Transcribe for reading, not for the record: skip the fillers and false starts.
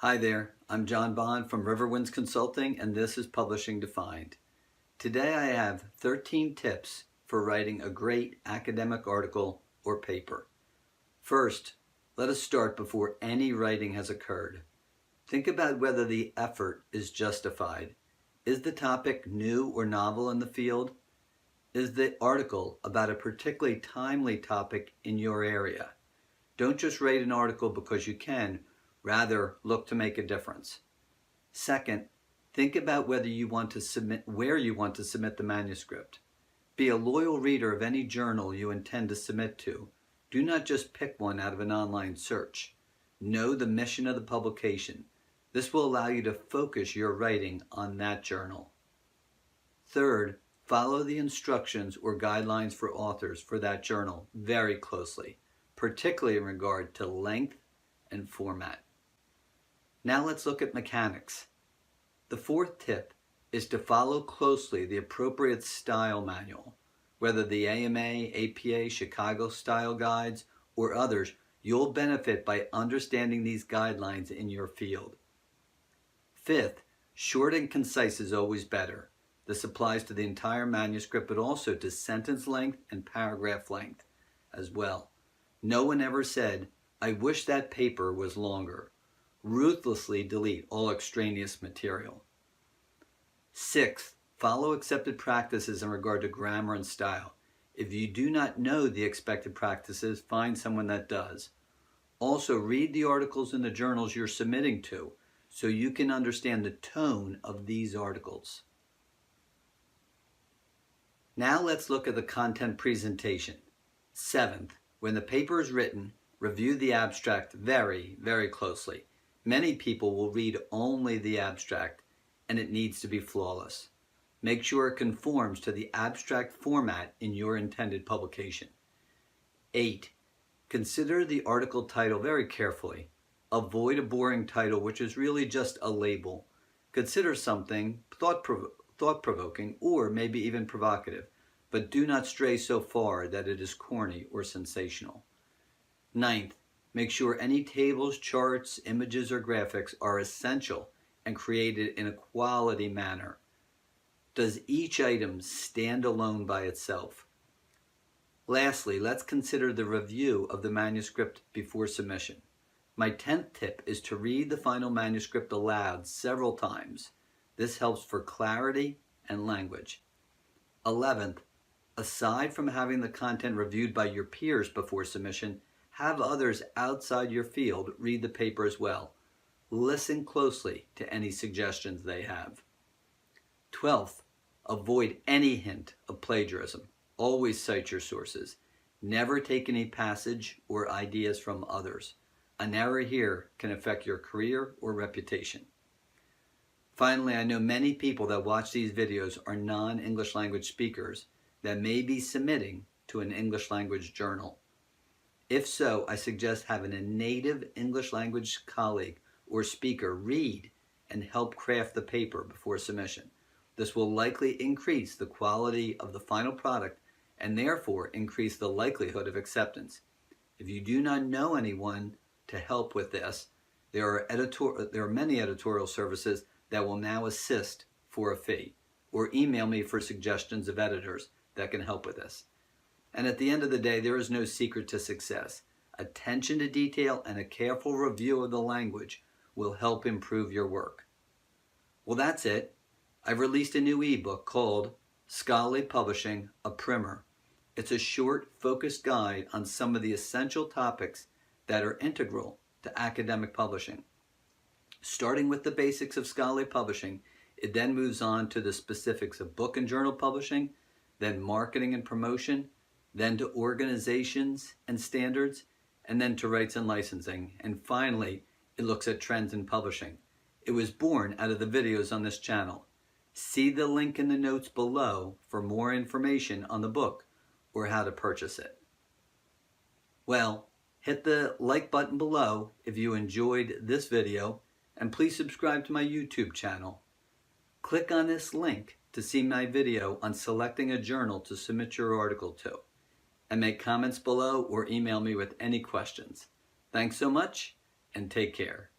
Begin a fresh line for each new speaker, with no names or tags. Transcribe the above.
Hi there, I'm John Bond from Riverwinds Consulting, and this is Publishing Defined. Today I have 13 tips for writing a great academic article or paper. First, let us start before any writing has occurred. Think about whether the effort is justified. Is the topic new or novel in the field? Is the article about a particularly timely topic in your area? Don't just write an article because you can. Rather, look to make a difference. Second, think about where you want to submit the manuscript. Be a loyal reader of any journal you intend to submit to. Do not just pick one out of an online search. Know the mission of the publication. This will allow you to focus your writing on that journal. Third, follow the instructions or guidelines for authors for that journal very closely, particularly in regard to length and format. Now let's look at mechanics. The fourth tip is to follow closely the appropriate style manual. Whether the AMA, APA, Chicago style guides, or others, you'll benefit by understanding these guidelines in your field. Fifth, short and concise is always better. This applies to the entire manuscript, but also to sentence length and paragraph length as well. No one ever said, "I wish that paper was longer." Ruthlessly delete all extraneous material. Sixth, follow accepted practices in regard to grammar and style. If you do not know the expected practices, find someone that does. Also, read the articles in the journals you're submitting to so you can understand the tone of these articles. Now let's look at the content presentation. Seventh, when the paper is written, review the abstract very, very closely. Many people will read only the abstract, and it needs to be flawless. Make sure it conforms to the abstract format in your intended publication. 8. Consider the article title very carefully. Avoid a boring title which is really just a label. Consider something thought-provoking or maybe even provocative, but do not stray so far that it is corny or sensational. 9th, make sure any tables, charts, images, or graphics are essential and created in a quality manner. Does each item stand alone by itself? Lastly, let's consider the review of the manuscript before submission. My 10th tip is to read the final manuscript aloud several times. This helps for clarity and language. 11th, aside from having the content reviewed by your peers before submission, have others outside your field read the paper as well. Listen closely to any suggestions they have. 12th, avoid any hint of plagiarism. Always cite your sources. Never take any passage or ideas from others. An error here can affect your career or reputation. Finally, I know many people that watch these videos are non-English language speakers that may be submitting to an English language journal. If so, I suggest having a native English language colleague or speaker read and help craft the paper before submission. This will likely increase the quality of the final product and therefore increase the likelihood of acceptance. If you do not know anyone to help with this, there are many editorial services that will now assist for a fee, or email me for suggestions of editors that can help with this. And at the end of the day, there is no secret to success. Attention to detail and a careful review of the language will help improve your work. Well, that's it. I've released a new ebook called Scholarly Publishing, a Primer. It's a short, focused guide on some of the essential topics that are integral to academic publishing. Starting with the basics of scholarly publishing, it then moves on to the specifics of book and journal publishing, then marketing and promotion, then to organizations and standards, and then to rights and licensing. And finally, it looks at trends in publishing. It was born out of the videos on this channel. See the link in the notes below for more information on the book or how to purchase it. Well, hit the like button below if you enjoyed this video, and please subscribe to my YouTube channel. Click on this link to see my video on selecting a journal to submit your article to, and make comments below or email me with any questions. Thanks so much, and take care.